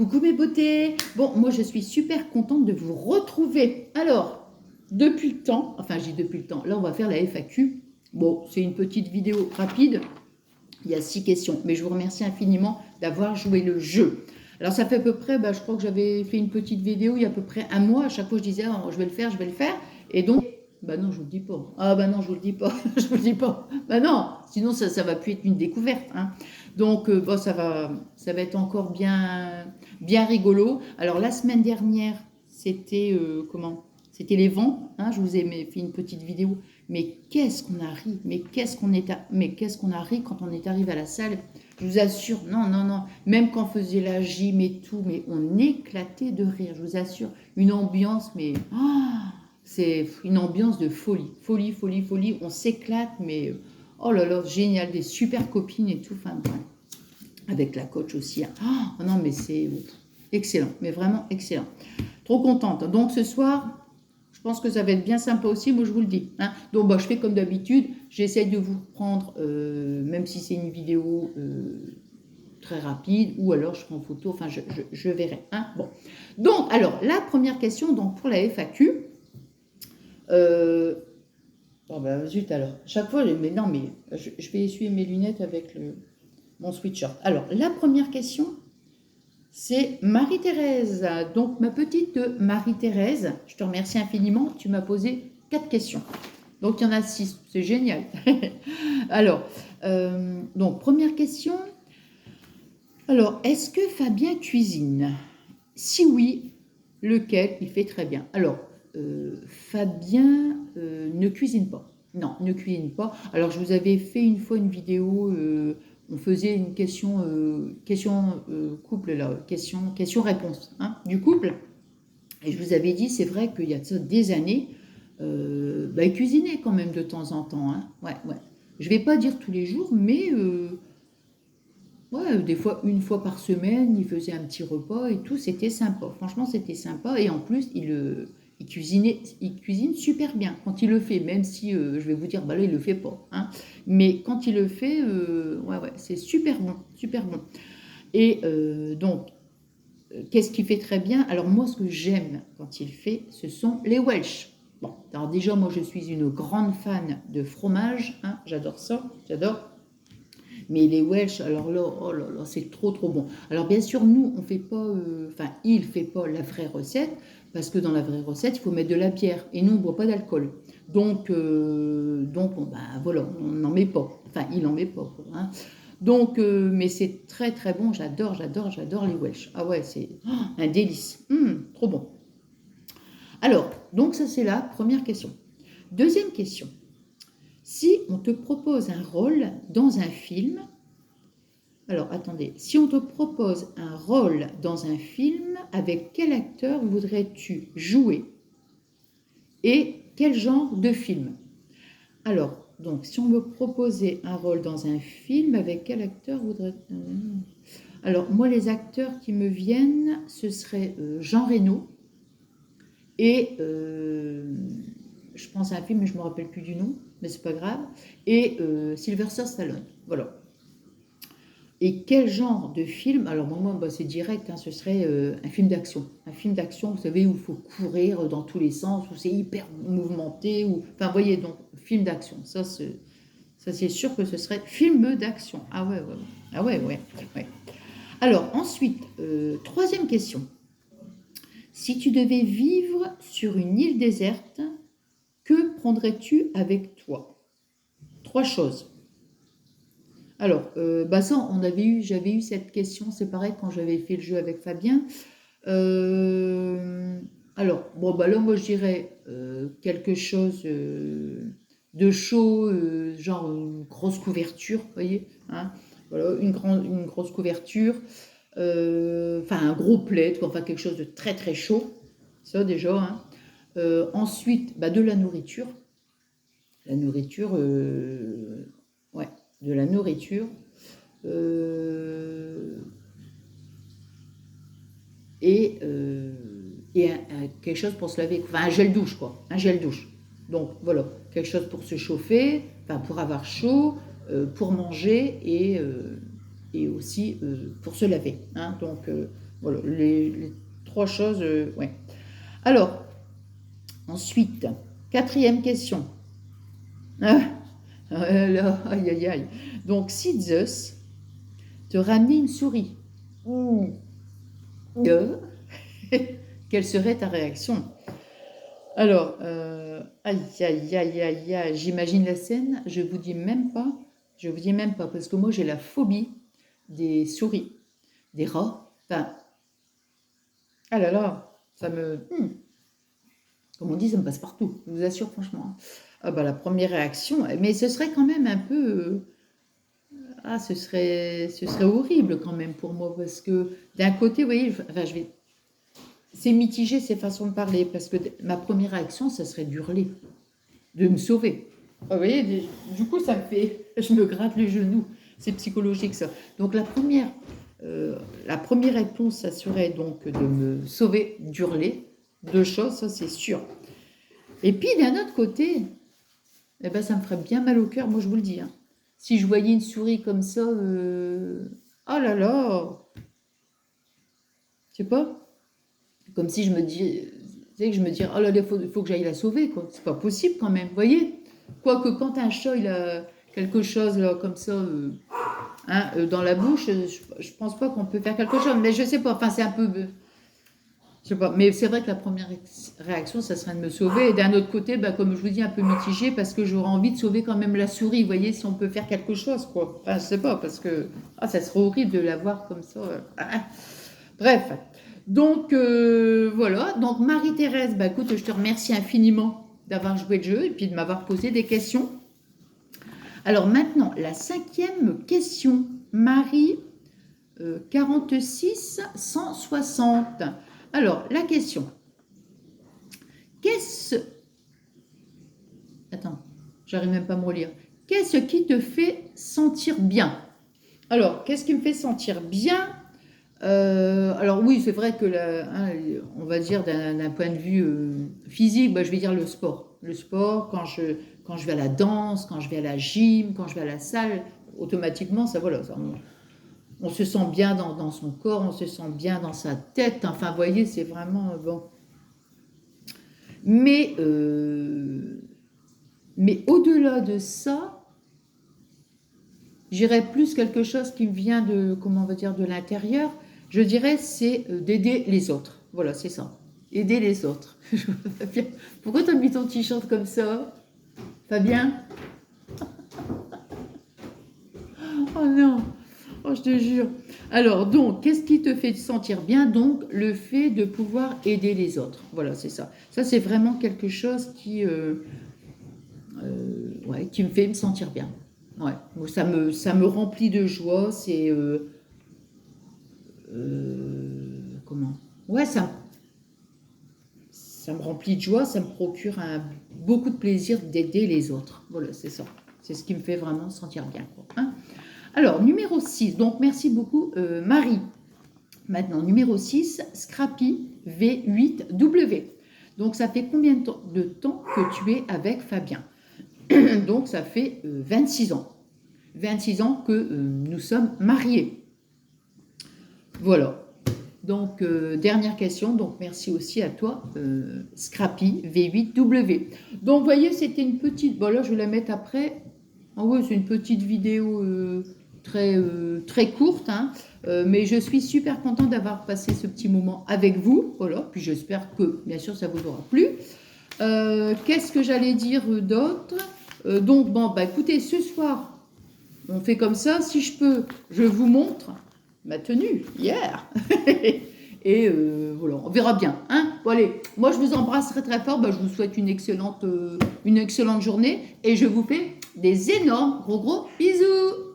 Coucou mes beautés. Bon, moi je suis super contente de vous retrouver. Alors, depuis le temps, enfin j'ai depuis le temps, là on va faire la FAQ. Bon, c'est une petite vidéo rapide. Il y a 6 questions, mais je vous remercie infiniment d'avoir joué le jeu. Alors ça fait à peu près, je crois que j'avais fait une petite vidéo il y a à peu près un mois. À chaque fois je disais, oh, je vais le faire, je vais le faire. Et donc, non, je vous le dis pas. Ah non, je vous le dis pas. Je vous le dis pas. Non, sinon ça va plus être une découverte. Hein. Donc ça va être encore bien rigolo. Alors la semaine dernière, c'était comment? C'était les vents. Hein, je vous ai fait une petite vidéo. Mais qu'est-ce qu'on a ri, mais qu'est-ce qu'on a ri quand on est arrivé à la salle. Je vous assure, non. Même quand on faisait la gym et tout, mais on éclatait de rire, je vous assure. Une ambiance, mais c'est une ambiance de folie. Folie. On s'éclate, mais oh là là, génial, des super copines et tout. Enfin, avec la coach aussi. Hein. Oh non, mais c'est excellent, mais vraiment excellent. Trop contente. Donc ce soir, je pense que ça va être bien sympa aussi, moi je vous le dis. Hein. Donc je fais comme d'habitude, j'essaie de vous prendre, même si c'est une vidéo très rapide, ou alors je prends en photo, enfin je verrai. Hein. Bon. Donc, alors, la première question, donc pour la FAQ, zut alors, chaque fois, mais non, mais je vais essuyer mes lunettes avec mon sweatshirt. Alors, la première question, c'est Marie-Thérèse. Donc, ma petite Marie-Thérèse, je te remercie infiniment. Tu m'as posé 4 questions. Donc, il y en a 6. C'est génial. Alors, donc, première question. Alors, est-ce que Fabien cuisine? Si oui, lequel? Il fait très bien. Alors, Fabien ne cuisine pas. Non, ne cuisine pas. Alors, je vous avais fait une fois une vidéo... on faisait une question couple, là, question-réponse, hein, du couple. Et je vous avais dit, c'est vrai qu'il y a de ça des années, il cuisinait quand même de temps en temps. Hein. Ouais. Je ne vais pas dire tous les jours, mais des fois, une fois par semaine, il faisait un petit repas et tout. C'était sympa. Franchement, c'était sympa. Et en plus, il cuisine super bien quand il le fait, même si je vais vous dire, là, il le fait pas. Hein. Mais quand il le fait, c'est super bon, super bon. Et donc, qu'est-ce qu'il fait très bien? Alors moi, ce que j'aime quand il fait, ce sont les Welsh. Bon, alors déjà, moi, je suis une grande fan de fromage. Hein, j'adore ça, j'adore. Mais les Welsh, alors là, oh là là, c'est trop bon. Alors bien sûr, nous, on fait pas, il fait pas la vraie recette, parce que dans la vraie recette, il faut mettre de la bière, et nous, on boit pas d'alcool. Donc voilà, on n'en met pas. Enfin, il n'en met pas. Hein. Donc, mais c'est très bon, j'adore les Welsh. Ah ouais, c'est un délice. Trop bon. Alors, donc ça c'est la première question. Deuxième question. Si on te propose un rôle dans un film, alors attendez, si on te propose un rôle dans un film, avec quel acteur voudrais-tu jouer? Et quel genre de film? Alors, donc, si on me proposait un rôle dans un film, avec quel acteur voudrais-tu... Alors, moi, les acteurs qui me viennent, ce serait Jean Reno et... je pense à un film, mais je ne me rappelle plus du nom, mais c'est pas grave, et Sylvester Stallone, voilà. Et quel genre de film? Alors moi c'est direct, hein, ce serait un film d'action. Un film d'action, vous savez, où il faut courir dans tous les sens, où c'est hyper mouvementé, enfin vous voyez, donc film d'action. Ça c'est sûr que ce serait film d'action. Ah ouais. Ah ouais. Alors ensuite, troisième question. Si tu devais vivre sur une île déserte, que prendrais-tu avec toi? 3 choses. Alors, j'avais eu cette question, c'est pareil quand j'avais fait le jeu avec Fabien. Alors, là, moi, je dirais quelque chose de chaud, genre une grosse couverture, vous voyez, hein, voilà, une grosse couverture, un gros plaid, enfin quelque chose de très chaud, ça déjà. Hein. Ensuite, de la nourriture. La nourriture, de la nourriture. Et quelque chose pour se laver, enfin un gel douche quoi, un gel douche. Donc voilà, quelque chose pour se chauffer, pour avoir chaud, pour manger et aussi pour se laver. Hein. Donc Voilà, les trois choses, ouais. Alors, ensuite, quatrième question. Ah, là, aïe, aïe, aïe. Donc, si Zeus te ramenait une souris, euh, quelle serait ta réaction? Alors, aïe, aïe, aïe, aïe, aïe, j'imagine la scène, je vous dis même pas, parce que moi j'ai la phobie des souris, des rats, enfin, ah là là, comme on dit, ça me passe partout, je vous assure franchement. Ah bah la première réaction, mais ce serait quand même un peu, ce serait horrible quand même pour moi, parce que d'un côté, vous voyez, enfin, c'est mitigé ces façons de parler, parce que ma première réaction, ça serait d'hurler, de me sauver. Vous voyez, du coup, ça me fait, je me gratte les genoux. C'est psychologique ça. Donc la première réponse, ça serait donc de me sauver, d'hurler. Deux choses, ça c'est sûr. Et puis d'un autre côté, eh ben, ça me ferait bien mal au cœur, moi je vous le dis. Hein. Si je voyais une souris comme ça, oh là là, je sais pas, comme si je me dis, que je me dis, oh là là, il faut que j'aille la sauver, quoi. C'est pas possible quand même, vous voyez. Quoique quand un chat, il a quelque chose là, comme ça, dans la bouche, je pense pas qu'on peut faire quelque chose, mais je sais pas, enfin c'est un peu, je sais pas, mais c'est vrai que la première réaction, ça serait de me sauver, et d'un autre côté, bah, comme je vous dis, un peu mitigé, parce que j'aurais envie de sauver quand même la souris, vous voyez, si on peut faire quelque chose, quoi. Enfin, je sais pas, parce que, ça serait horrible de la voir comme ça. Bref, donc voilà, donc Marie-Thérèse, bah écoute, je te remercie infiniment d'avoir joué le jeu, et puis de m'avoir posé des questions. Alors maintenant, la cinquième question, Marie 46 160. Alors, la question. Qu'est-ce... Attends, j'arrive même pas à me relire. Qu'est-ce qui te fait sentir bien? Alors, qu'est-ce qui me fait sentir bien? Alors oui, c'est vrai que, on va dire d'un point de vue physique, bah, je vais dire le sport. Le sport, quand je vais à la danse, quand je vais à la gym, quand je vais à la salle, automatiquement, ça, voilà, on se sent bien dans son corps, on se sent bien dans sa tête. Enfin, vous voyez, c'est vraiment bon. Mais au-delà de ça, j'irais plus quelque chose qui me vient de, comment on va dire, de l'intérieur. Je dirais, c'est d'aider les autres. Voilà, c'est ça. Aider les autres. Pourquoi tu as mis ton t-shirt comme ça, Fabien? Oh non, oh, je te jure. Alors, donc, qu'est-ce qui te fait sentir bien? Donc, le fait de pouvoir aider les autres. Voilà, c'est ça. Ça, c'est vraiment quelque chose ouais, qui me fait me sentir bien. Ouais, ça me remplit de joie. C'est... comment? Ouais, ça me remplit de joie, ça me procure beaucoup de plaisir d'aider les autres. Voilà, c'est ça. C'est ce qui me fait vraiment sentir bien. Quoi, hein. Alors, numéro 6. Donc, merci beaucoup, Marie. Maintenant, numéro 6, Scrappy V8W. Donc, ça fait combien de temps que tu es avec Fabien? Donc, ça fait 26 ans. 26 ans que nous sommes mariés. Voilà. Donc, dernière question. Donc, merci aussi à toi, Scrappy V8W. Donc, vous voyez, c'était une petite... Bon, là, je vais la mettre après. Ah oui, c'est une petite vidéo très courte, hein, mais je suis super contente d'avoir passé ce petit moment avec vous. Voilà, puis j'espère que, bien sûr, ça vous aura plu. Qu'est-ce que j'allais dire d'autre? Donc, bon, bah écoutez, ce soir, on fait comme ça. Si je peux, je vous montre ma tenue hier. Et voilà, on verra bien. Hein, bon, allez, moi, je vous embrasse très très fort. Bah, je vous souhaite une excellente journée et je vous fais des énormes gros bisous.